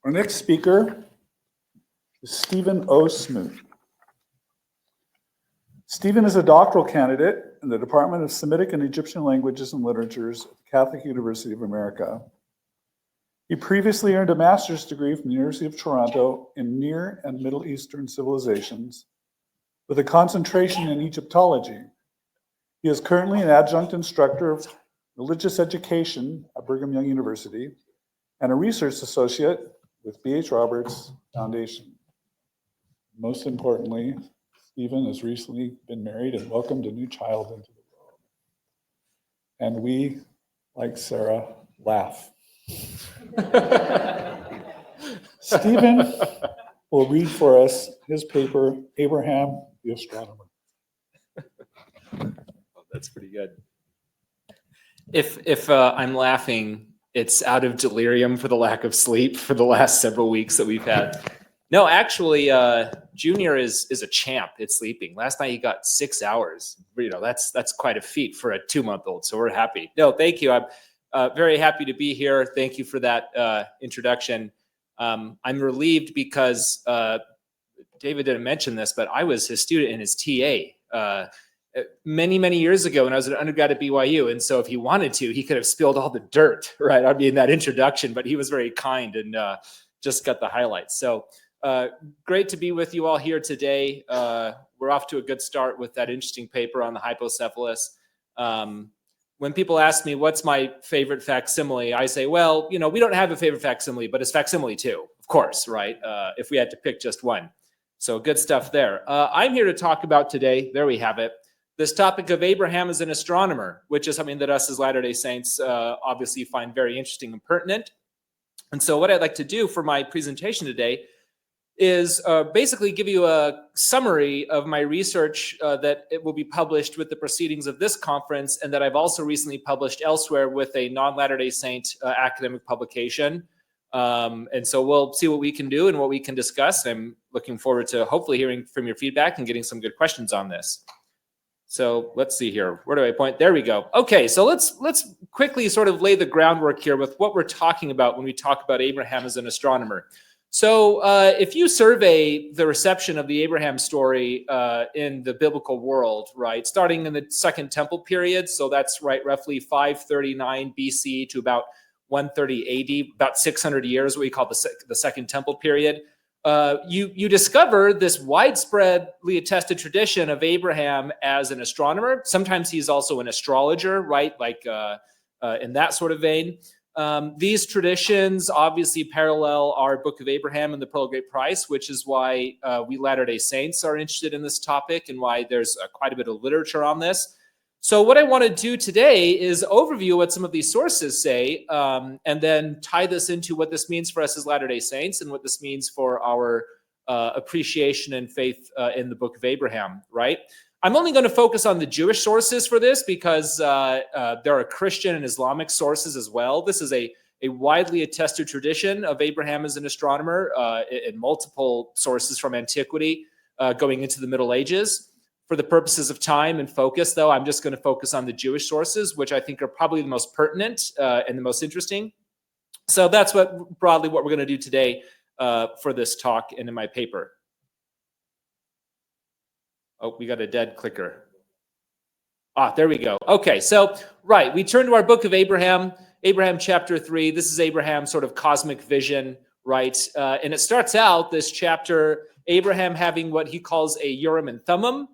Our next speaker is Stephen O. Smoot. Stephen is a doctoral candidate in the Department of Semitic and Egyptian Languages and Literatures at the Catholic University of America. He previously earned a master's degree from the University of Toronto in Near and Middle Eastern civilizations with a concentration in Egyptology. He is currently an adjunct instructor of religious education at Brigham Young University and a research associate with B.H. Roberts Foundation. Most importantly, Stephen has recently been married and welcomed a new child into the world. And we, like Sarah, laugh. Stephen will read for us his paper, Abraham the Astronomer. That's pretty good. If I'm laughing, it's out of delirium for the lack of sleep for the last several weeks that we've had. No, actually, Junior is a champ at sleeping. Last night he got 6 hours. You know, that's quite a feat for a 2-month-old. So we're happy. No, thank you. I'm very happy to be here. Thank you for that introduction. I'm relieved because David didn't mention this, but I was his student and his TA many, many years ago when I was an undergrad at BYU. And so if he wanted to, he could have spilled all the dirt, right? I mean, that introduction, but he was very kind and just got the highlights. So great to be with you all here today. We're off to a good start with that interesting paper on the hypocephalus. When people ask me what's my favorite facsimile, I say, well, you know, we don't have a favorite facsimile, but it's facsimile too, of course, right? If we had to pick just one. So good stuff there. I'm here to talk about today, there we have it, this topic of Abraham as an astronomer, which is something that us as Latter-day Saints obviously find very interesting and pertinent. And so what I'd like to do for my presentation today is basically give you a summary of my research that it will be published with the proceedings of this conference, and that I've also recently published elsewhere with a non-Latter-day Saint academic publication. And so we'll see what we can do and what we can discuss. I'm looking forward to hopefully hearing from your feedback and getting some good questions on this. So let's see here. Where do I point? There we go. Okay, so let's quickly sort of lay the groundwork here with what we're talking about when we talk about Abraham as an astronomer. So if you survey the reception of the Abraham story in the biblical world, right, starting in the Second Temple period, so that's right, roughly 539 BC to about 130 AD, about 600 years, what we call the Second Temple period, you discover this widespreadly attested tradition of Abraham as an astronomer. Sometimes he's also an astrologer, right, like in that sort of vein. These traditions obviously parallel our Book of Abraham and the Pearl of Great Price, which is why we Latter-day Saints are interested in this topic and why there's quite a bit of literature on this. So what I want to do today is overview what some of these sources say, and then tie this into what this means for us as Latter-day Saints and what this means for our appreciation and faith in the Book of Abraham, right? I'm only going to focus on the Jewish sources for this because there are Christian and Islamic sources as well. This is a widely attested tradition of Abraham as an astronomer in multiple sources from antiquity going into the Middle Ages. For the purposes of time and focus, though, I'm just going to focus on the Jewish sources, which I think are probably the most pertinent and the most interesting. So that's broadly what we're going to do today for this talk and in my paper. Oh, we got a dead clicker. There we go. Okay, so, right, we turn to our Book of Abraham, Abraham chapter 3. This is Abraham's sort of cosmic vision, right? And it starts out, this chapter, Abraham having what he calls a Urim and Thummim.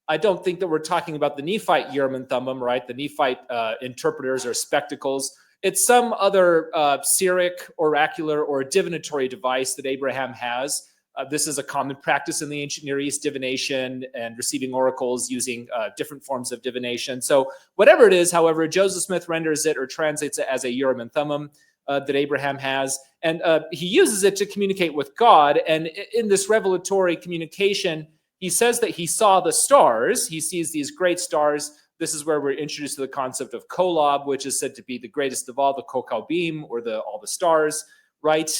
I don't think that we're talking about the Nephite Urim and Thummim, right? The Nephite interpreters or spectacles. It's some other Syriac, oracular, or divinatory device that Abraham has. This is a common practice in the ancient Near East, divination and receiving oracles using different forms of divination. So whatever it is, however, Joseph Smith renders it or translates it as a Urim and Thummim that Abraham has. And he uses it to communicate with God. And in this revelatory communication, he says that he saw the stars. He sees these great stars. This is where we're introduced to the concept of Kolob, which is said to be the greatest of all, the Kokabim, or all the stars, right?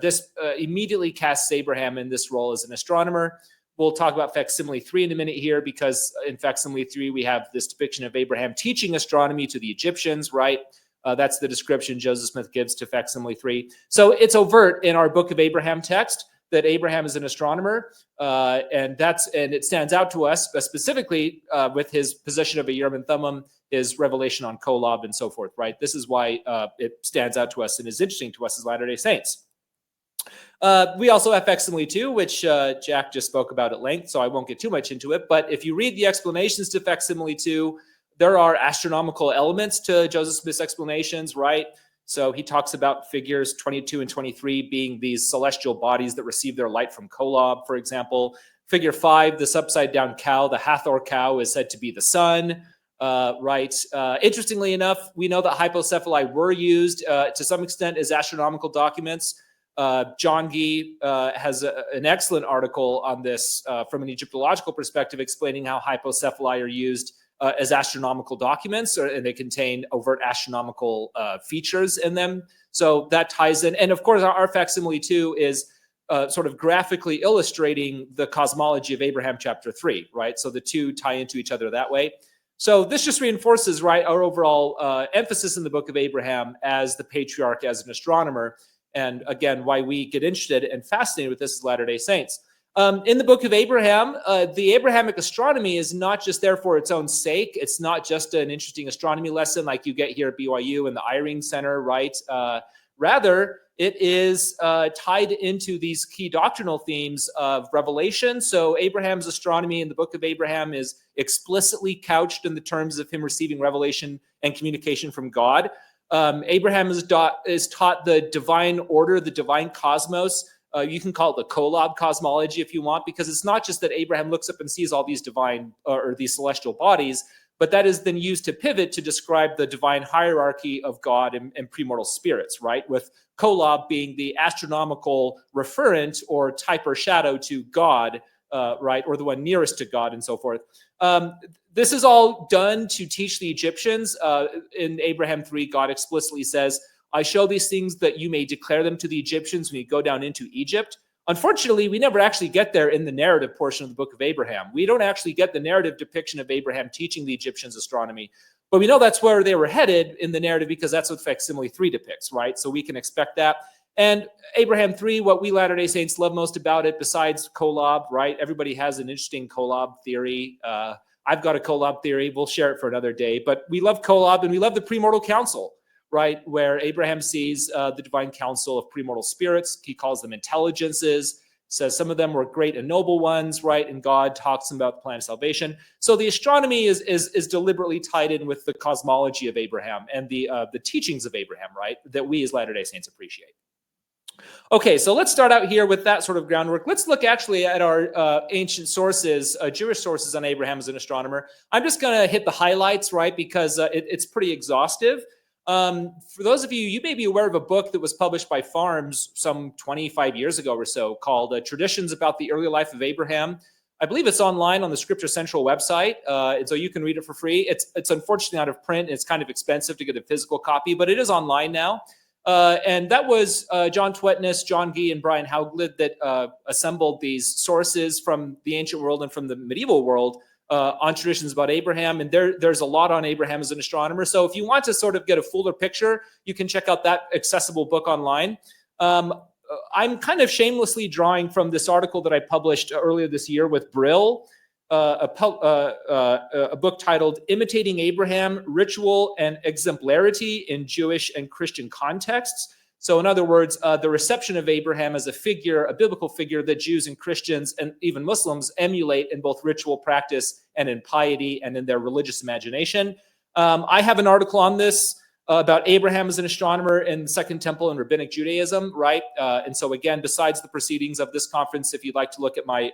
This immediately casts Abraham in this role as an astronomer. We'll talk about facsimile 3 in a minute here, because in facsimile 3, we have this depiction of Abraham teaching astronomy to the Egyptians, right? That's the description Joseph Smith gives to facsimile 3. So it's overt in our Book of Abraham text that Abraham is an astronomer, and it stands out to us specifically with his position of a Urim and Thummim, his revelation on Kolob, and so forth. Right? This is why it stands out to us and is interesting to us as Latter-day Saints. We also have facsimile 2, which Jack just spoke about at length, so I won't get too much into it. But if you read the explanations to facsimile 2, there are astronomical elements to Joseph Smith's explanations, right? So he talks about figures 22 and 23 being these celestial bodies that receive their light from Kolob, for example. Figure 5, this upside-down cow, the Hathor cow, is said to be the sun, right? Interestingly enough, we know that hypocephali were used to some extent as astronomical documents. John Gee has an excellent article on this from an Egyptological perspective, explaining how hypocephali are used as astronomical documents, and they contain overt astronomical features in them. So that ties in. And of course, our facsimile 2 is sort of graphically illustrating the cosmology of Abraham chapter 3, right? So the two tie into each other that way. So this just reinforces, right, our overall emphasis in the Book of Abraham as the patriarch, as an astronomer. And again, why we get interested and fascinated with this as Latter-day Saints. In the Book of Abraham, the Abrahamic astronomy is not just there for its own sake. It's not just an interesting astronomy lesson like you get here at BYU in the Eyring Center, right? Rather, it is tied into these key doctrinal themes of revelation. So Abraham's astronomy in the Book of Abraham is explicitly couched in the terms of him receiving revelation and communication from God. Abraham is taught the divine order, the divine cosmos. You can call it the Kolob cosmology if you want, because it's not just that Abraham looks up and sees all these divine or these celestial bodies, but that is then used to pivot to describe the divine hierarchy of God and premortal spirits, right? With Kolob being the astronomical referent or type or shadow to God, right? Or the one nearest to God and so forth. This is all done to teach the Egyptians. In Abraham 3, God explicitly says, I show these things that you may declare them to the Egyptians when you go down into Egypt. Unfortunately, we never actually get there in the narrative portion of the Book of Abraham. We don't actually get the narrative depiction of Abraham teaching the Egyptians astronomy, but we know that's where they were headed in the narrative because that's what facsimile 3 depicts, right? So we can expect that. And Abraham 3, what we Latter-day Saints love most about it, besides Kolob, right? Everybody has an interesting Kolob theory. I've got a Kolob theory. We'll share it for another day. But we love Kolob and we love the premortal council, right? Where Abraham sees the divine council of premortal spirits. He calls them intelligences, says some of them were great and noble ones, right? And God talks about the plan of salvation. So the astronomy is deliberately tied in with the cosmology of Abraham and the teachings of Abraham, right? That we as Latter-day Saints appreciate. Okay, so let's start out here with that sort of groundwork. Let's look actually at our ancient sources, Jewish sources on Abraham as an astronomer. I'm just going to hit the highlights, right? Because it's pretty exhaustive. For those of you, you may be aware of a book that was published by Farms some 25 years ago or so called Traditions About the Early Life of Abraham. I believe it's online on the Scripture Central website, and so you can read it for free. It's unfortunately out of print. It's kind of expensive to get a physical copy, but it is online now. And that was John Twetness, John Gee, and Brian Hauglid that assembled these sources from the ancient world and from the medieval world on traditions about Abraham. And there's a lot on Abraham as an astronomer. So if you want to sort of get a fuller picture, you can check out that accessible book online. I'm kind of shamelessly drawing from this article that I published earlier this year with Brill, a book titled Imitating Abraham, Ritual and Exemplarity in Jewish and Christian Contexts. So in other words, the reception of Abraham as a figure, a biblical figure that Jews and Christians and even Muslims emulate in both ritual practice and in piety and in their religious imagination. I have an article on this about Abraham as an astronomer in the Second Temple and Rabbinic Judaism, right? And so again, besides the proceedings of this conference, if you'd like to look at my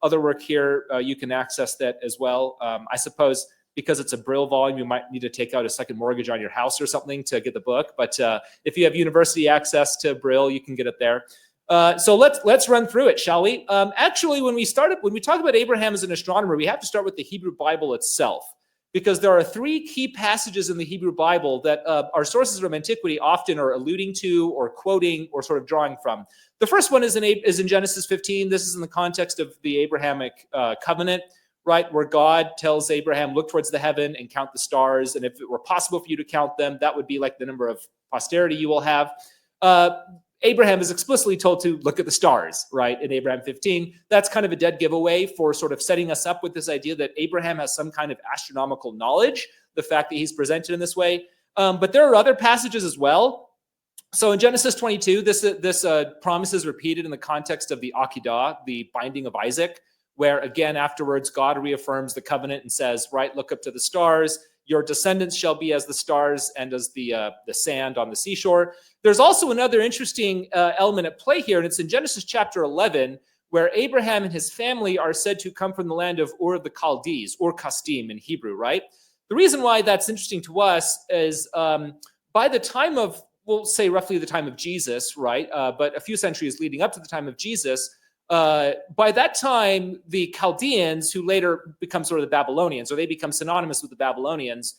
other work here, you can access that as well. I suppose because it's a Brill volume, you might need to take out a second mortgage on your house or something to get the book. But if you have university access to Brill, you can get it there. So let's run through it, shall we? Actually, when we talk about Abraham as an astronomer, we have to start with the Hebrew Bible itself, because there are three key passages in the Hebrew Bible that our sources from antiquity often are alluding to or quoting or sort of drawing from. The first one is in Genesis 15. This is in the context of the Abrahamic covenant, right? Where God tells Abraham, look towards the heaven and count the stars. And if it were possible for you to count them, that would be like the number of posterity you will have. Abraham is explicitly told to look at the stars, right? In Abraham 15, that's kind of a dead giveaway for sort of setting us up with this idea that Abraham has some kind of astronomical knowledge, the fact that he's presented in this way. But there are other passages as well. So in Genesis 22, this promise is repeated in the context of the Akedah, the binding of Isaac, where again, afterwards, God reaffirms the covenant and says, right, look up to the stars. Your descendants shall be as the stars and as the sand on the seashore. There's also another interesting element at play here, and it's in Genesis chapter 11, where Abraham and his family are said to come from the land of Ur of the Chaldees, Ur Kasdim in Hebrew, right? The reason why that's interesting to us is by the time of, we'll say roughly the time of Jesus, right? But a few centuries leading up to the time of Jesus, by that time, the Chaldeans, who later become sort of the Babylonians, or they become synonymous with the Babylonians,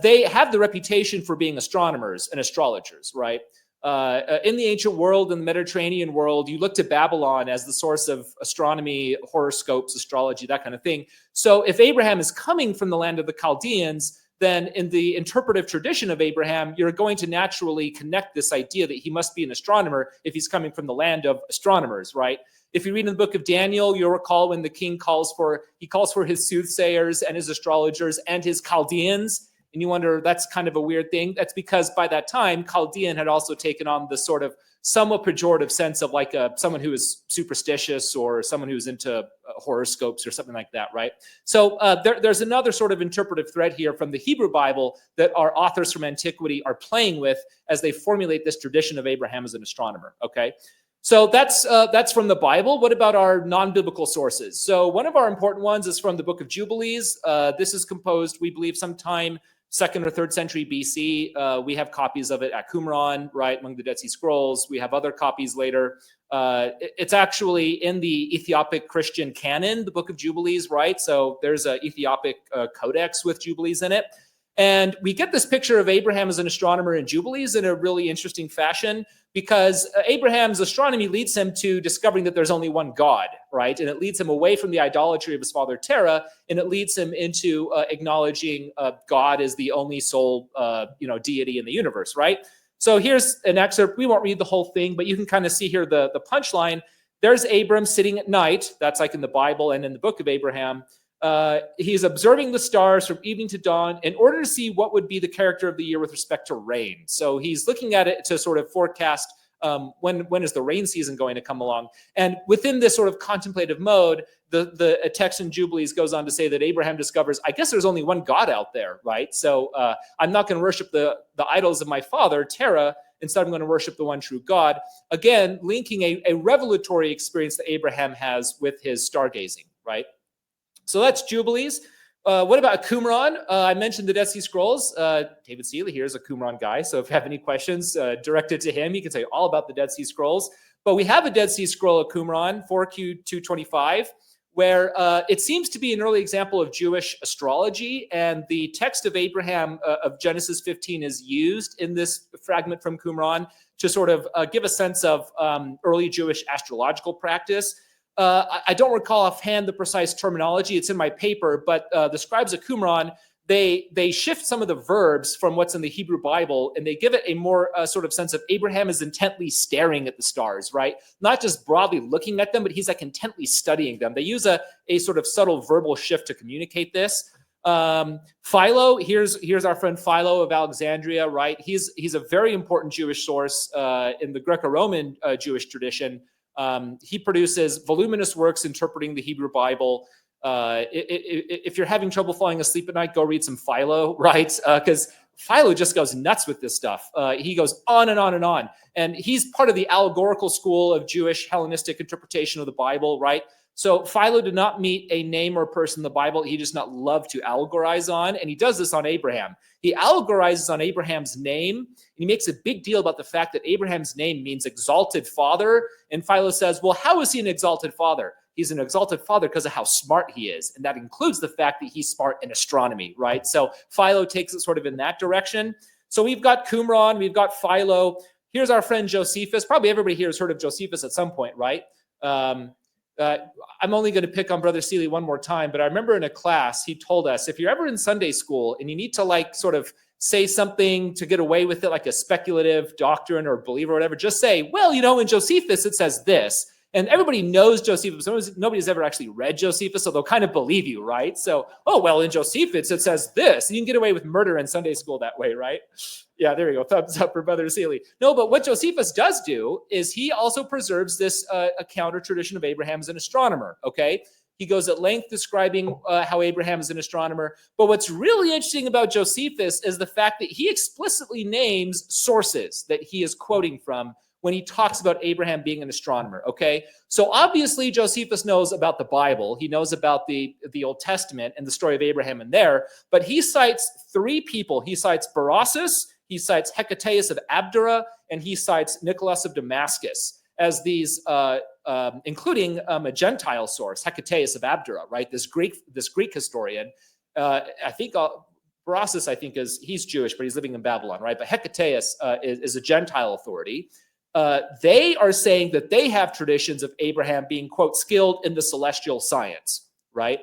they have the reputation for being astronomers and astrologers, right? In the ancient world, in the Mediterranean world, you look to Babylon as the source of astronomy, horoscopes, astrology, that kind of thing. So if Abraham is coming from the land of the Chaldeans, then in the interpretive tradition of Abraham, you're going to naturally connect this idea that he must be an astronomer if he's coming from the land of astronomers, right? If you read in the book of Daniel, you'll recall when the king calls for his soothsayers and his astrologers and his Chaldeans. And you wonder, that's kind of a weird thing. That's because by that time, Chaldean had also taken on the sort of somewhat pejorative sense of like someone who is superstitious or someone who's into horoscopes or something like that, right? So there's another sort of interpretive thread here from the Hebrew Bible that our authors from antiquity are playing with as they formulate this tradition of Abraham as an astronomer, okay? So that's from the Bible. What about our non-biblical sources? So one of our important ones is from the book of Jubilees. This is composed, we believe, sometime 2nd or 3rd century BC. We have copies of it at Qumran, right, among the Dead Sea Scrolls. We have other copies later. It's actually in the Ethiopic Christian canon, the book of Jubilees, right? So there's an Ethiopic codex with Jubilees in it. And we get this picture of Abraham as an astronomer in Jubilees in a really interesting fashion, because Abraham's astronomy leads him to discovering that there's only one God, right? And it leads him away from the idolatry of his father Terah, and it leads him into acknowledging God as the only sole, deity in the universe, right? So here's an excerpt. We won't read the whole thing, but you can kind of see here the punchline. There's Abram sitting at night. That's like in the Bible and in the book of Abraham. He's observing the stars from evening to dawn in order to see what would be the character of the year with respect to rain. So he's looking at it to sort of forecast when is the rain season going to come along. And within this sort of contemplative mode, the text in Jubilees goes on to say that Abraham discovers, I guess there's only one God out there, right? So I'm not going to worship the idols of my father, Terah. Instead, I'm going to worship the one true God. Again, linking a revelatory experience that Abraham has with his stargazing, right? So that's Jubilees. What about Qumran? I mentioned the Dead Sea Scrolls. David Seeley here is a Qumran guy, so if you have any questions directed to him, he can tell you all about the Dead Sea Scrolls. But we have a Dead Sea Scroll of Qumran, 4Q225, where it seems to be an early example of Jewish astrology, and the text of Abraham of Genesis 15 is used in this fragment from Qumran to sort of give a sense of early Jewish astrological practice. I don't recall offhand the precise terminology. It's in my paper, but the scribes of Qumran, they shift some of the verbs from what's in the Hebrew Bible, and they give it a more sort of sense of Abraham is intently staring at the stars, right? Not just broadly looking at them, but he's like intently studying them. They use a sort of subtle verbal shift to communicate this. Philo, here's our friend Philo of Alexandria, right? He's a very important Jewish source in the Greco-Roman Jewish tradition. He produces voluminous works interpreting the Hebrew Bible. If you're having trouble falling asleep at night, go read some Philo, right? Because Philo just goes nuts with this stuff. He goes on and on and on. And he's part of the allegorical school of Jewish Hellenistic interpretation of the Bible, right? So Philo did not meet a name or person in the Bible he does not love to allegorize on, and he does this on Abraham. He allegorizes on Abraham's name, and he makes a big deal about the fact that Abraham's name means exalted father, and Philo says, well, how is he an exalted father? He's an exalted father because of how smart he is, and that includes the fact that he's smart in astronomy, right? So Philo takes it sort of in that direction. So we've got Qumran, we've got Philo. Here's our friend Josephus. Probably everybody here has heard of Josephus at some point, right? I'm only going to pick on Brother Seeley one more time, but I remember in a class, he told us, if you're ever in Sunday school and you need to like sort of say something to get away with it, like a speculative doctrine or belief or whatever, just say, well, in Josephus, it says this. And everybody knows Josephus. Nobody's ever actually read Josephus, so they'll kind of believe you, right? So, oh, well, in Josephus, it says this. You can get away with murder in Sunday school that way, right? Yeah, there you go. Thumbs up for Brother Seeley. No, but what Josephus does do is he also preserves this account or tradition of Abraham as an astronomer, okay? He goes at length describing how Abraham is an astronomer. But what's really interesting about Josephus is the fact that he explicitly names sources that he is quoting from when he talks about Abraham being an astronomer, okay? So obviously Josephus knows about the Bible. He knows about the Old Testament and the story of Abraham in there, but he cites three people. He cites Berossus, he cites Hecataeus of Abdera, and he cites Nicholas of Damascus as these, including a Gentile source, Hecataeus of Abdera, right? This Greek historian. I think Berossus, he's Jewish, but he's living in Babylon, right? But Hecataeus is a Gentile authority. They are saying that they have traditions of Abraham being, quote, skilled in the celestial science, right?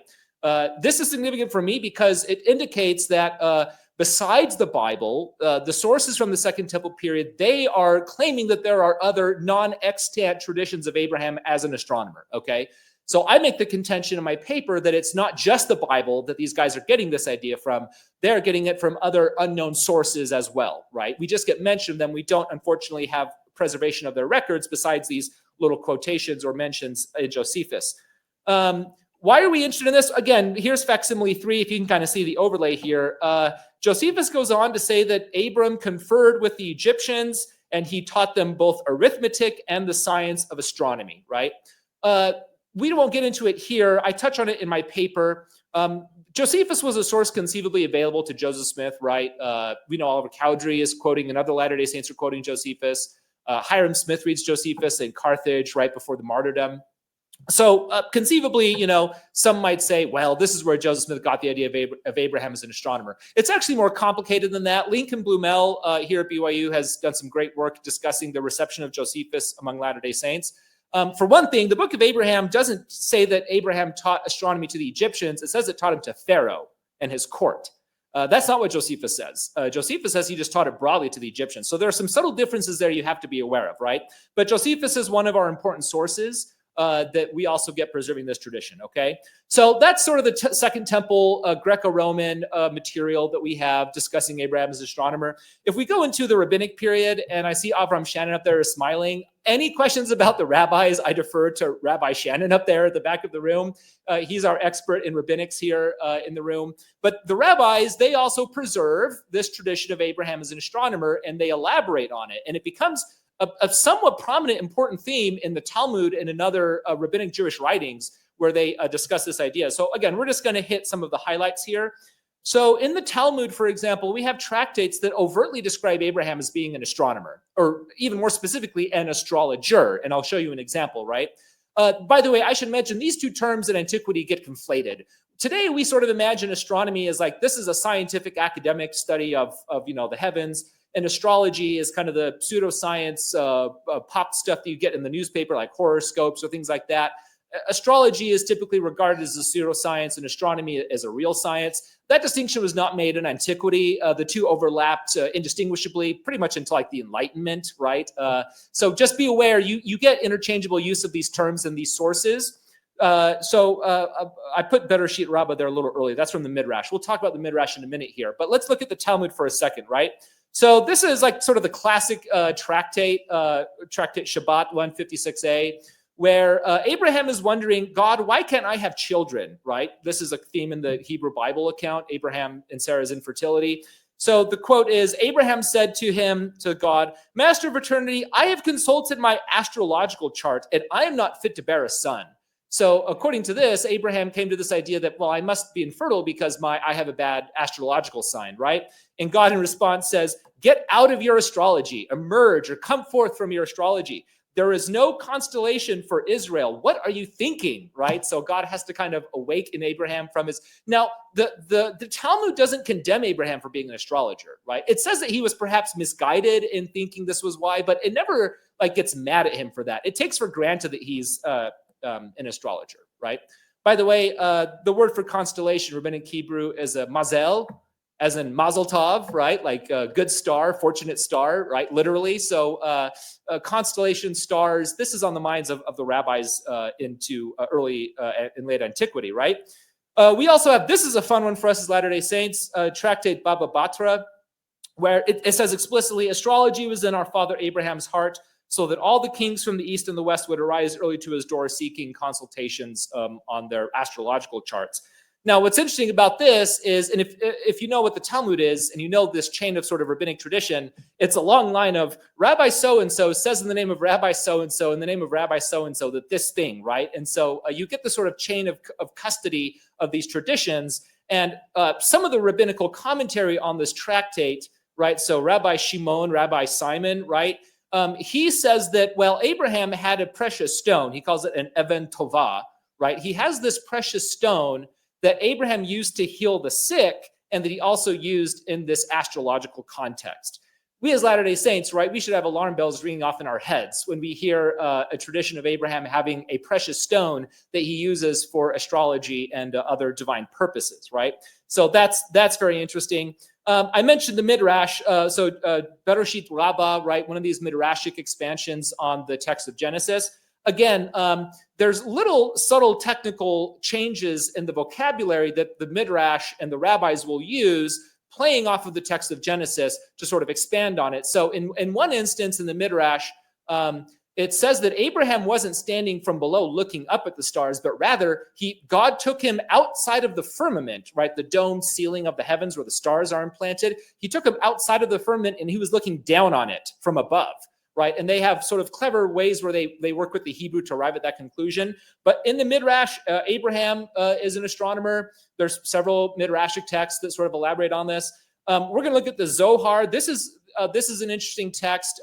This is significant for me because it indicates that besides the Bible, the sources from the Second Temple period, they are claiming that there are other non-extant traditions of Abraham as an astronomer, okay? So I make the contention in my paper that it's not just the Bible that these guys are getting this idea from. They're getting it from other unknown sources as well, right? We just get mentioned them. We don't, unfortunately, have preservation of their records besides these little quotations or mentions in Josephus. Why are we interested in this? Again, here's facsimile 3, if you can kind of see the overlay here. Josephus goes on to say that Abram conferred with the Egyptians and he taught them both arithmetic and the science of astronomy, right? We won't get into it here. I touch on it in my paper. Josephus was a source conceivably available to Joseph Smith, right? We know Oliver Cowdery is quoting, and other Latter-day Saints are quoting Josephus. Hiram Smith reads Josephus in Carthage right before the martyrdom. So conceivably, some might say, well, this is where Joseph Smith got the idea of Abraham as an astronomer. It's actually more complicated than that. Lincoln Blumell here at BYU has done some great work discussing the reception of Josephus among Latter-day Saints. For one thing, the book of Abraham doesn't say that Abraham taught astronomy to the Egyptians. It says it taught him to Pharaoh and his court. That's not what Josephus says. Josephus says he just taught it broadly to the Egyptians. So there are some subtle differences there you have to be aware of, right? But Josephus is one of our important sources that we also get preserving this tradition, okay? So that's sort of the Second Temple Greco-Roman material that we have discussing Abraham as astronomer. If we go into the Rabbinic period, and I see Avram Shannon up there is smiling, any questions about the rabbis, I defer to Rabbi Shannon up there at the back of the room. He's our expert in rabbinics here in the room. But the rabbis, they also preserve this tradition of Abraham as an astronomer, and they elaborate on it. And it becomes a somewhat prominent, important theme in the Talmud and in other rabbinic Jewish writings where they discuss this idea. So again, we're just going to hit some of the highlights here. So in the Talmud, for example, we have tractates that overtly describe Abraham as being an astronomer, or even more specifically, an astrologer. And I'll show you an example, right? By the way, I should mention these two terms in antiquity get conflated. Today, we sort of imagine astronomy as like, this is a scientific academic study of the heavens. And astrology is kind of the pseudoscience, pop stuff that you get in the newspaper, like horoscopes or things like that. Astrology is typically regarded as a pseudoscience and astronomy as a real science. That distinction was not made in antiquity. The two overlapped indistinguishably pretty much until like the Enlightenment, right? So just be aware, you get interchangeable use of these terms and these sources. So I put Bereshit Rabbah there a little early. That's from the Midrash. We'll talk about the Midrash in a minute here. But let's look at the Talmud for a second, right? So this is like sort of the classic tractate Shabbat 156a, where Abraham is wondering, God, why can't I have children, right? This is a theme in the Hebrew Bible account, Abraham and Sarah's infertility. So the quote is, Abraham said to God, Master of eternity, I have consulted my astrological chart, and I am not fit to bear a son. So according to this, Abraham came to this idea that, well, I must be infertile because I have a bad astrological sign, right? And God in response says, get out of your astrology, emerge or come forth from your astrology. There is no constellation for Israel. What are you thinking, right? So God has to kind of awaken Abraham from his... Now, the Talmud doesn't condemn Abraham for being an astrologer, right? It says that he was perhaps misguided in thinking this was why, but it never like gets mad at him for that. It takes for granted that he's an astrologer, right? By the way, the word for constellation, Rabbinic Hebrew, is a mazel, as in mazel tov, right? Like a good star, fortunate star, right? Literally. So constellation stars, this is on the minds of the rabbis into early and late antiquity, right? We also have, this is a fun one for us as Latter-day Saints, tractate Baba Batra, where it says explicitly, astrology was in our father Abraham's heart, so that all the kings from the east and the west would arise early to his door seeking consultations on their astrological charts. Now, what's interesting about this is, and if you know what the Talmud is, and you know this chain of sort of rabbinic tradition, it's a long line of Rabbi so-and-so says in the name of Rabbi so-and-so, in the name of Rabbi so-and-so, that this thing, right? And so you get the sort of chain of custody of these traditions. And some of the rabbinical commentary on this tractate, right? So Rabbi Shimon, Rabbi Simon, right? He says that, well, Abraham had a precious stone. He calls it an even tovah, right? He has this precious stone that Abraham used to heal the sick, and that he also used in this astrological context. We as Latter-day Saints, right, we should have alarm bells ringing off in our heads when we hear a tradition of Abraham having a precious stone that he uses for astrology and other divine purposes, right? So that's very interesting. I mentioned the Midrash, Bereshit Rabbah, right, one of these Midrashic expansions on the text of Genesis. Again, there's little subtle technical changes in the vocabulary that the Midrash and the rabbis will use, playing off of the text of Genesis to sort of expand on it. So in one instance in the Midrash, it says that Abraham wasn't standing from below looking up at the stars, but rather God took him outside of the firmament, right? The domed ceiling of the heavens where the stars are implanted. He took him outside of the firmament and he was looking down on it from above. Right. And they have sort of clever ways where they work with the Hebrew to arrive at that conclusion. But in the Midrash, Abraham is an astronomer. There's several Midrashic texts that sort of elaborate on this. We're going to look at the Zohar. This is an interesting text.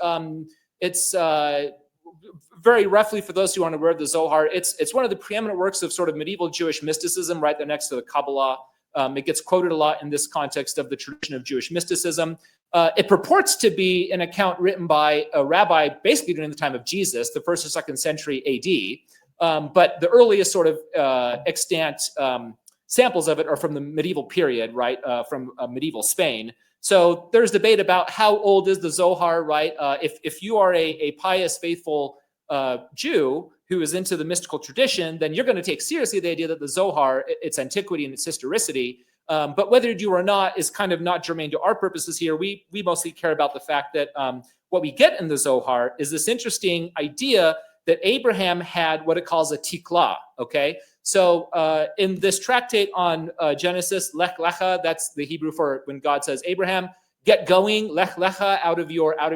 It's very roughly, for those who aren't aware of the Zohar, it's one of the preeminent works of sort of medieval Jewish mysticism, right there next to the Kabbalah. It gets quoted a lot in this context of the tradition of Jewish mysticism. It purports to be an account written by a rabbi basically during the time of Jesus, the 1st or 2nd century AD. But the earliest sort of extant samples of it are from the medieval period, right, from medieval Spain. So there's debate about how old is the Zohar, right? If you are a pious, faithful Jew who is into the mystical tradition, then you're going to take seriously the idea that the Zohar, its antiquity and its historicity, but whether you do or not is kind of not germane to our purposes here. We mostly care about the fact that what we get in the Zohar is this interesting idea that Abraham had what it calls a tikla, okay? So in this tractate on Genesis, lech lecha, that's the Hebrew for when God says, Abraham, get going, lech lecha, out of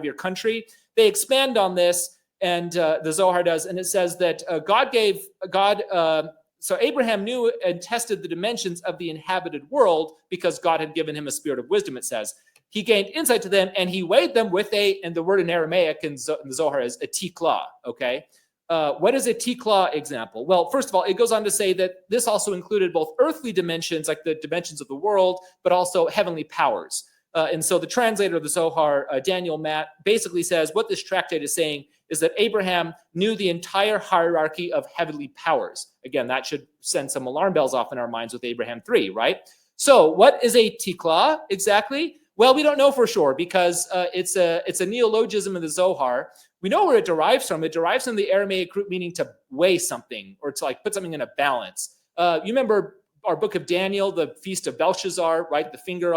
your country. They expand on this, and the Zohar does, and it says that so Abraham knew and tested the dimensions of the inhabited world because God had given him a spirit of wisdom, it says. He gained insight to them, and he weighed them with and the word in Aramaic in the Zohar is a tikla, okay? What is a tikla example? Well, first of all, it goes on to say that this also included both earthly dimensions, like the dimensions of the world, but also heavenly powers. And so the translator of the Zohar, Daniel Matt, basically says what this tractate is saying is that Abraham knew the entire hierarchy of heavenly powers. Again, that should send some alarm bells off in our minds with Abraham 3, right? So what is a tikla exactly? Well, we don't know for sure because it's a neologism in the Zohar. We know where it derives from. It derives from the Aramaic root meaning to weigh something or to like put something in a balance. You remember our book of Daniel, the feast of Belshazzar, right? The finger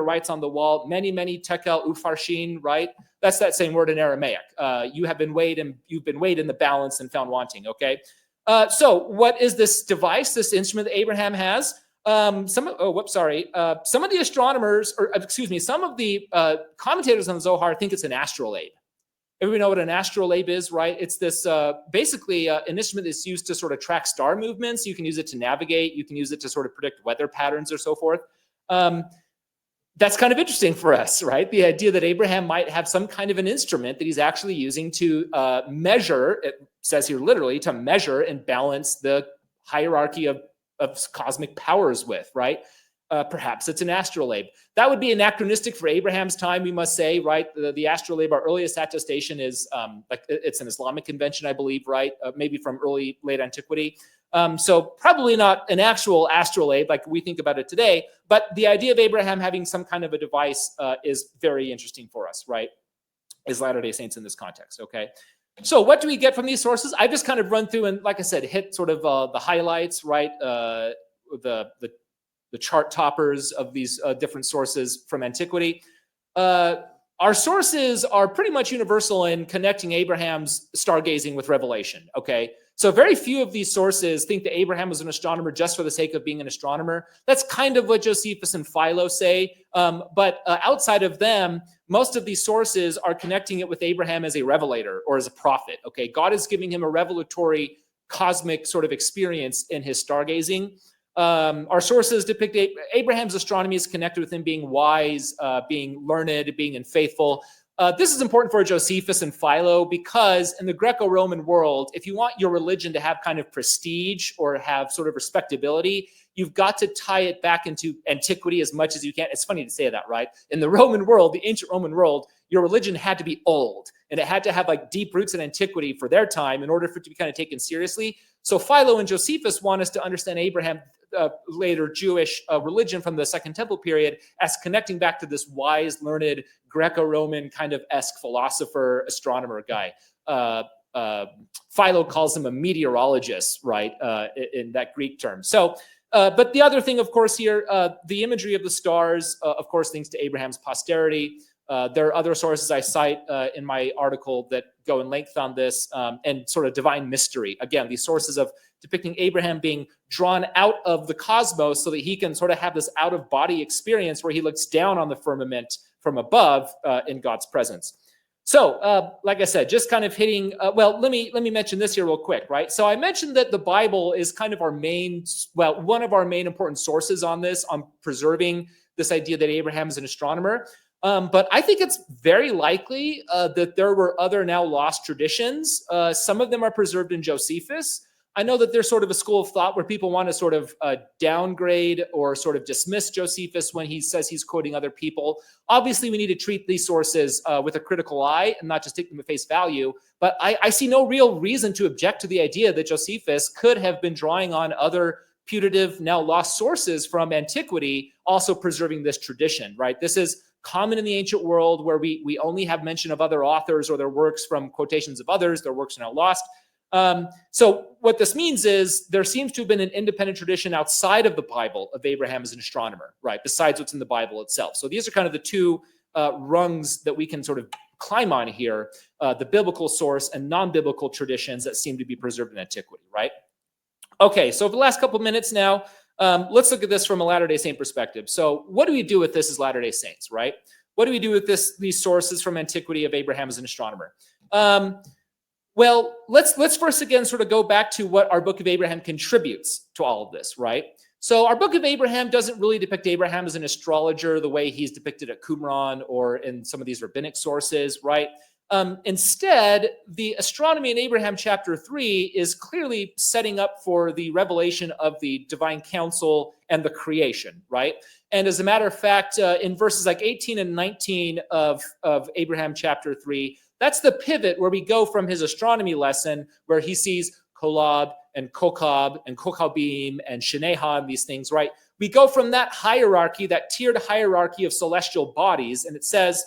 writes on the wall, many tekel ufarshin, right? That's that same word in Aramaic. You've been weighed in the balance and found wanting, okay? So what is this device, this instrument that Abraham has? Some of the astronomers, some of the commentators on the Zohar think it's an astrolabe. Everybody know what an astrolabe is, right? It's this basically an instrument that's used to sort of track star movements. You can use it to navigate. You can use it to sort of predict weather patterns or so forth. That's kind of interesting for us, right? The idea that Abraham might have some kind of an instrument that he's actually using to measure, it says here literally, to measure and balance the hierarchy of cosmic powers with, right? Perhaps it's an astrolabe. That would be anachronistic for Abraham's time, we must say, right? The astrolabe, our earliest attestation is like it's an Islamic convention, I believe, right? Maybe from late antiquity. So probably not an actual astrolabe like we think about it today, but the idea of Abraham having some kind of a device is very interesting for us, right? As Latter-day Saints in this context, okay? So what do we get from these sources? I just kind of run through and, like I said, hit sort of the highlights, right? The chart toppers of these different sources from antiquity. Our sources are pretty much universal in connecting Abraham's stargazing with revelation, okay? So very few of these sources think that Abraham was an astronomer just for the sake of being an astronomer. That's kind of what Josephus and Philo say. But outside of them, most of these sources are connecting it with Abraham as a revelator or as a prophet, okay? God is giving him a revelatory cosmic sort of experience in his stargazing. Our sources depict Abraham's astronomy is connected with him being wise, being learned, being faithful. This is important for Josephus and Philo because in the Greco-Roman world, if you want your religion to have kind of prestige or have sort of respectability, you've got to tie it back into antiquity as much as you can. It's funny to say that, right? In the Roman world, the ancient Roman world, your religion had to be old and it had to have like deep roots in antiquity for their time in order for it to be kind of taken seriously. So Philo and Josephus want us to understand Abraham, later Jewish religion from the Second Temple period as connecting back to this wise, learned, Greco-Roman kind of esque philosopher, astronomer guy. Philo calls him a meteorologist, right, in that Greek term. So, but the other thing, of course, here, the imagery of the stars, of course, links to Abraham's posterity. There are other sources I cite in my article that go in length on this, and sort of divine mystery. Again, these sources of depicting Abraham being drawn out of the cosmos so that he can sort of have this out-of-body experience where he looks down on the firmament from above in God's presence. So, like I said, just kind of hitting, well, let me mention this here real quick, right? So I mentioned that the Bible is kind of our main, well, one of our main important sources on this, on preserving this idea that Abraham is an astronomer. But I think it's very likely that there were other now lost traditions. Some of them are preserved in Josephus. I know that there's sort of a school of thought where people want to sort of downgrade or sort of dismiss Josephus when he says he's quoting other people. Obviously, we need to treat these sources with a critical eye and not just take them at face value. But I see no real reason to object to the idea that Josephus could have been drawing on other putative, now lost sources from antiquity, also preserving this tradition, right? This is common in the ancient world where we only have mention of other authors or their works from quotations of others. Their works are now lost. So what this means is there seems to have been an independent tradition outside of the Bible of Abraham as an astronomer, right? Besides what's in the Bible itself. So these are kind of the two rungs that we can sort of climb on here, the biblical source and non-biblical traditions that seem to be preserved in antiquity, right? Okay, so for the last couple of minutes now, let's look at this from a Latter-day Saint perspective. So what do we do with this as Latter-day Saints, right? What do we do with these sources from antiquity of Abraham as an astronomer? Well, let's first again sort of go back to what our Book of Abraham contributes to all of this, right? So our Book of Abraham doesn't really depict Abraham as an astrologer the way he's depicted at Qumran or in some of these rabbinic sources, right? Instead, the astronomy in Abraham chapter 3 is clearly setting up for the revelation of the divine counsel and the creation, right? And as a matter of fact, in verses like 18 and 19 of Abraham chapter 3, that's the pivot where we go from his astronomy lesson where he sees Kolob and Kokab and Kokabim and Shineha and these things, right? We go from that hierarchy, that tiered hierarchy of celestial bodies, and it says,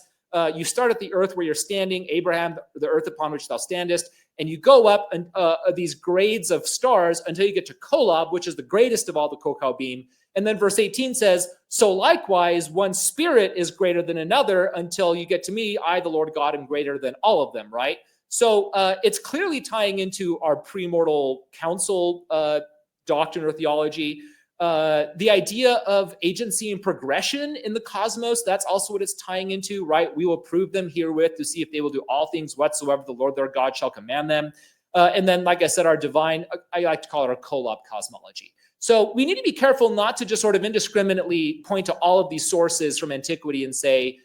you start at the earth where you're standing, Abraham, the earth upon which thou standest, and you go up and these grades of stars until you get to Kolob, which is the greatest of all the Kokabim. And then verse 18 says, so likewise, one spirit is greater than another until you get to me, I, the Lord God, am greater than all of them, right? So it's clearly tying into our premortal council doctrine or theology. The idea of agency and progression in the cosmos, that's also what it's tying into, right? We will prove them herewith to see if they will do all things whatsoever the Lord their God shall command them. And then, like I said, our divine, I like to call it our Kolob cosmology. So we need to be careful not to just sort of indiscriminately point to all of these sources from antiquity and say,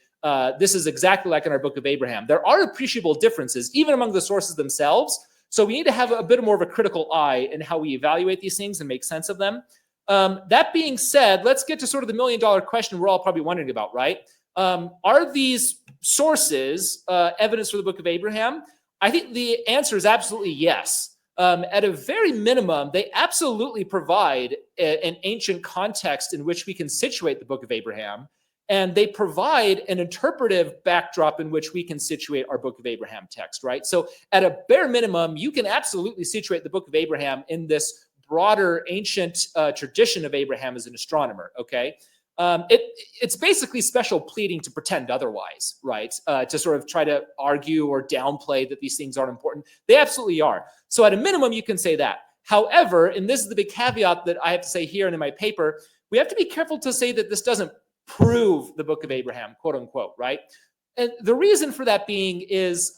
this is exactly like in our Book of Abraham. There are appreciable differences, even among the sources themselves. So we need to have a bit more of a critical eye in how we evaluate these things and make sense of them. That being said, let's get to sort of the million-dollar question we're all probably wondering about, right? Are these sources evidence for the Book of Abraham? I think the answer is absolutely yes. At a very minimum, they absolutely provide an ancient context in which we can situate the Book of Abraham, and they provide an interpretive backdrop in which we can situate our Book of Abraham text, right? So at a bare minimum, you can absolutely situate the Book of Abraham in this broader ancient tradition of Abraham as an astronomer, okay? It's basically special pleading to pretend otherwise, right? To sort of try to argue or downplay that these things aren't important. They absolutely are. So at a minimum, you can say that. However, and this is the big caveat that I have to say here and in my paper, we have to be careful to say that this doesn't prove the Book of Abraham, quote unquote, right? And the reason for that being is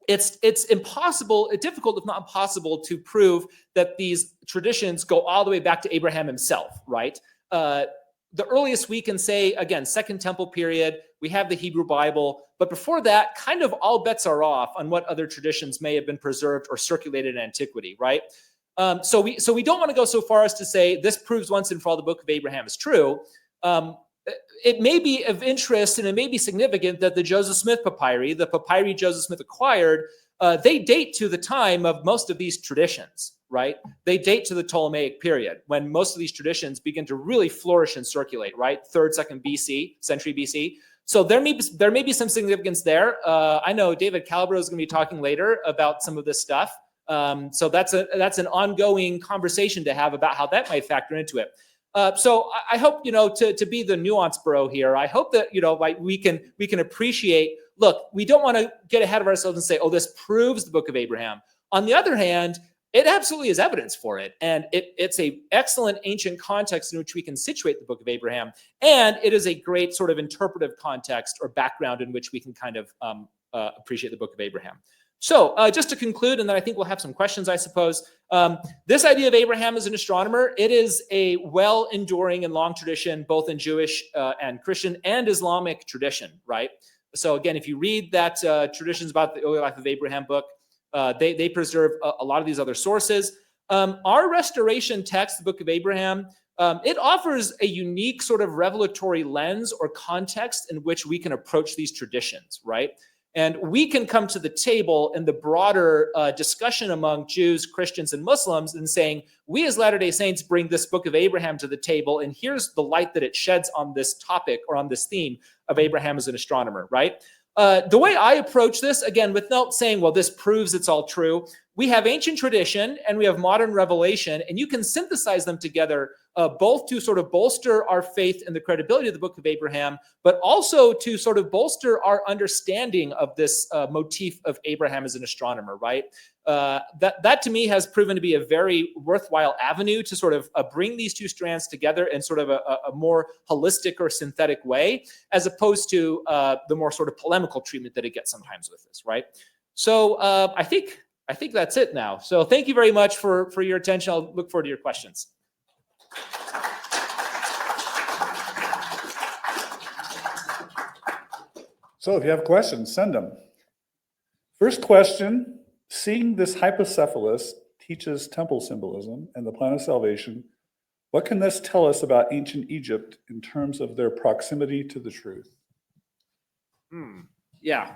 it's impossible, difficult, if not impossible, to prove that these traditions go all the way back to Abraham himself, right? The earliest we can say, again, Second Temple period, we have the Hebrew Bible, but before that, kind of all bets are off on what other traditions may have been preserved or circulated in antiquity, right? So we don't want to go so far as to say this proves once and for all the Book of Abraham is true. It may be of interest and it may be significant that the Joseph Smith papyri, the papyri Joseph Smith acquired, they date to the time of most of these traditions, right? They date to the Ptolemaic period when most of these traditions begin to really flourish and circulate, right? 3rd, 2nd century BC. So there may be some significance there. I know David Calabro is going to be talking later about some of this stuff. So that's an ongoing conversation to have about how that might factor into it. So I hope, to be the nuance bro here, I hope that, like we can appreciate, look, we don't want to get ahead of ourselves and say, oh, this proves the Book of Abraham. On the other hand, it absolutely is evidence for it. And it's a excellent ancient context in which we can situate the Book of Abraham. And it is a great sort of interpretive context or background in which we can kind of appreciate the Book of Abraham. So just to conclude, and then I think we'll have some questions, I suppose. This idea of Abraham as an astronomer, it is a well-enduring and long tradition, both in Jewish and Christian and Islamic tradition, right? So again, if you read that traditions about the early life of Abraham book, they preserve a lot of these other sources. Our restoration text, the Book of Abraham, it offers a unique sort of revelatory lens or context in which we can approach these traditions, right? And we can come to the table in the broader discussion among Jews, Christians, and Muslims and saying, we as Latter-day Saints bring this Book of Abraham to the table, and here's the light that it sheds on this topic or on this theme of Abraham as an astronomer, right? The way I approach this, again, without saying, well, this proves it's all true, we have ancient tradition and we have modern revelation, and you can synthesize them together both to sort of bolster our faith in the credibility of the Book of Abraham, but also to sort of bolster our understanding of this motif of Abraham as an astronomer, right? That to me has proven to be a very worthwhile avenue to sort of bring these two strands together in sort of a more holistic or synthetic way, as opposed to the more sort of polemical treatment that it gets sometimes with this, right? So I think that's it now. So thank you very much for your attention. I'll look forward to your questions. So if you have questions, send them. First question, seeing this hypocephalus teaches temple symbolism and the plan of salvation, what can this tell us about ancient Egypt in terms of their proximity to the truth? Yeah.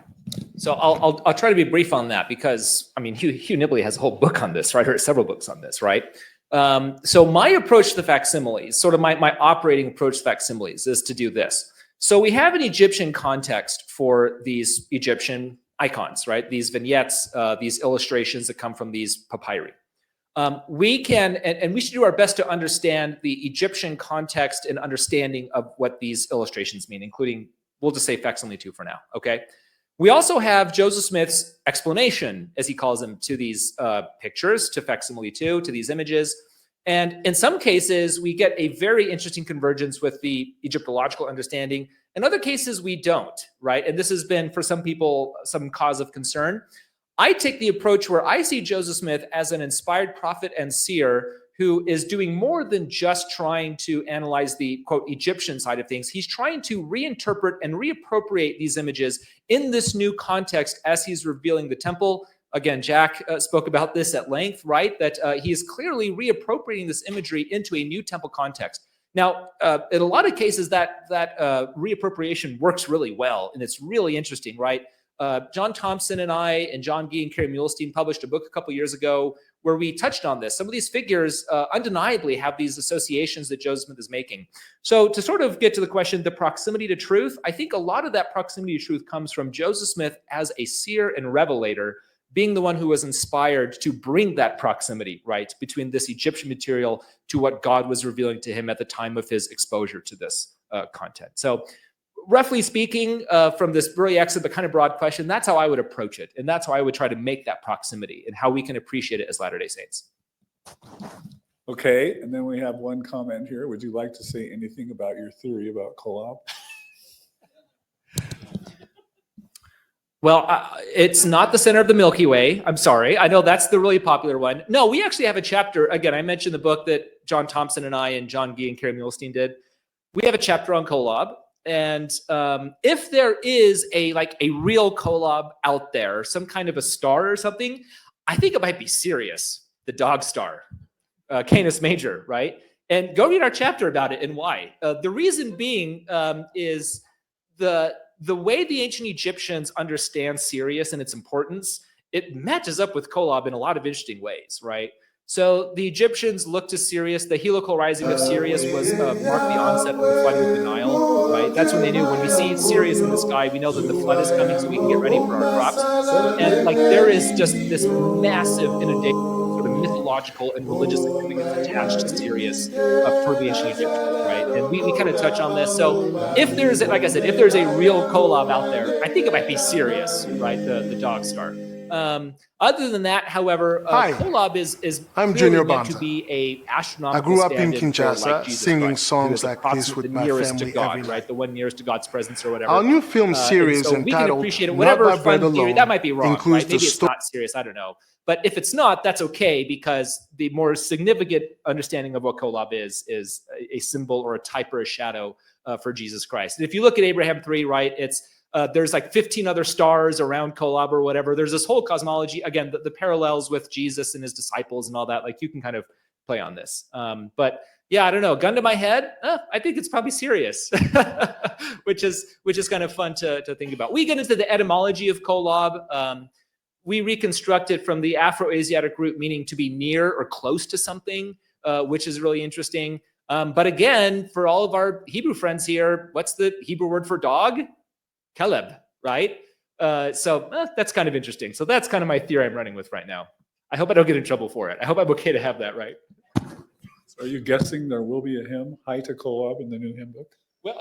So I'll try to be brief on that because, I mean, Hugh Nibley has a whole book on this, right? Or several books on this, right? So my approach to the facsimiles, sort of my operating approach to facsimiles is to do this. So we have an Egyptian context for these Egyptian icons, right? These vignettes, these illustrations that come from these papyri. We can, and we should do our best to understand the Egyptian context and understanding of what these illustrations mean, including, we'll just say facsimile 2 for now, okay? We also have Joseph Smith's explanation, as he calls them, to these pictures, to facsimile 2, to these images. And in some cases, we get a very interesting convergence with the Egyptological understanding. In other cases, we don't, right? And this has been, for some people, some cause of concern. I take the approach where I see Joseph Smith as an inspired prophet and seer who is doing more than just trying to analyze the, quote, Egyptian side of things. He's trying to reinterpret and reappropriate these images in this new context as he's revealing the temple, Again, Jack spoke about this at length, right? That he is clearly reappropriating this imagery into a new temple context. Now, in a lot of cases, that reappropriation works really well, and it's really interesting, right? John Thompson and I and John Gee and Kerry Muhlestein published a book a couple years ago where we touched on this. Some of these figures undeniably have these associations that Joseph Smith is making. So to sort of get to the question, the proximity to truth, I think a lot of that proximity to truth comes from Joseph Smith as a seer and revelator, being the one who was inspired to bring that proximity, right, between this Egyptian material to what God was revealing to him at the time of his exposure to this content. So roughly speaking, from this very excellent but kind of broad question, that's how I would approach it. And that's how I would try to make that proximity and how we can appreciate it as Latter-day Saints. Okay, and then we have one comment here. Would you like to say anything about your theory about Kolob? Well, it's not the center of the Milky Way. I'm sorry. I know that's the really popular one. No, we actually have a chapter. Again, I mentioned the book that John Thompson and I and John Gee and Kerry Muhlestein did. We have a chapter on Kolob. And if there is a real Kolob out there, some kind of a star or something, I think it might be Sirius, the dog star, Canis Major, right? And go read our chapter about it and why. The reason being is the way the ancient Egyptians understand Sirius and its importance, it matches up with Kolob in a lot of interesting ways, right? So the Egyptians looked to Sirius. The heliacal rising of Sirius was marked the onset of the flooding of the Nile, right? That's when they knew when we see Sirius in the sky, we know that the flood is coming, so we can get ready for our crops. And there is just this massive inundation, sort of mythological and religious significance attached to Sirius for the ancient Egyptians, right? And we kind of touch on this. So if there's, like I said, if there's a real Kolob out there, I think it might be Sirius, right? The dog star. Other than that, however, Kolob is I'm clearly Junior meant to Banta. be a astronomical I grew up in stand-in for, Kinshasa, Jesus singing Christ, songs who is like this approximately with the my nearest family to God, every night. right? The one nearest to God's presence or whatever. Our new film series so we can entitled appreciate it. Not Whatever by fun Bread theory, Alone that might be wrong, includes right? Maybe the it's not serious. I don't know. But if it's not, that's okay, because the more significant understanding of what Kolob is a symbol or a type or a shadow for Jesus Christ. And if you look at Abraham 3, right, it's there's 15 other stars around Kolob or whatever. There's this whole cosmology. Again, the parallels with Jesus and his disciples and all that. You can kind of play on this. But yeah, I don't know. Gun to my head, I think it's probably Sirius, which is kind of fun to think about. We get into the etymology of Kolob. We reconstruct it from the Afro-Asiatic root, meaning to be near or close to something, which is really interesting. But again, for all of our Hebrew friends here, what's the Hebrew word for dog? Caleb, right? So that's kind of interesting. So that's kind of my theory I'm running with right now. I hope I don't get in trouble for it. I hope I'm okay to have that right. So are you guessing there will be a hymn, High to Kolob, in the new hymn book? Well,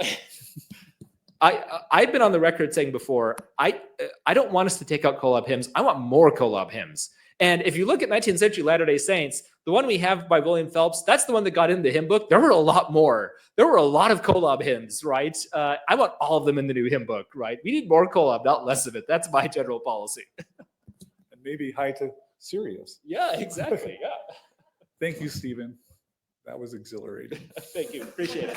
I've been on the record saying before, I don't want us to take out Kolob hymns. I want more Kolob hymns. And if you look at 19th century Latter-day Saints, the one we have by William Phelps, that's the one that got in the hymn book. There were a lot more. There were a lot of Kolob hymns, right? I want all of them in the new hymn book, right? We need more Kolob, not less of it. That's my general policy. And maybe High to Sirius. Yeah, exactly. Yeah. Thank you, Stephen. That was exhilarating. Thank you. Appreciate it.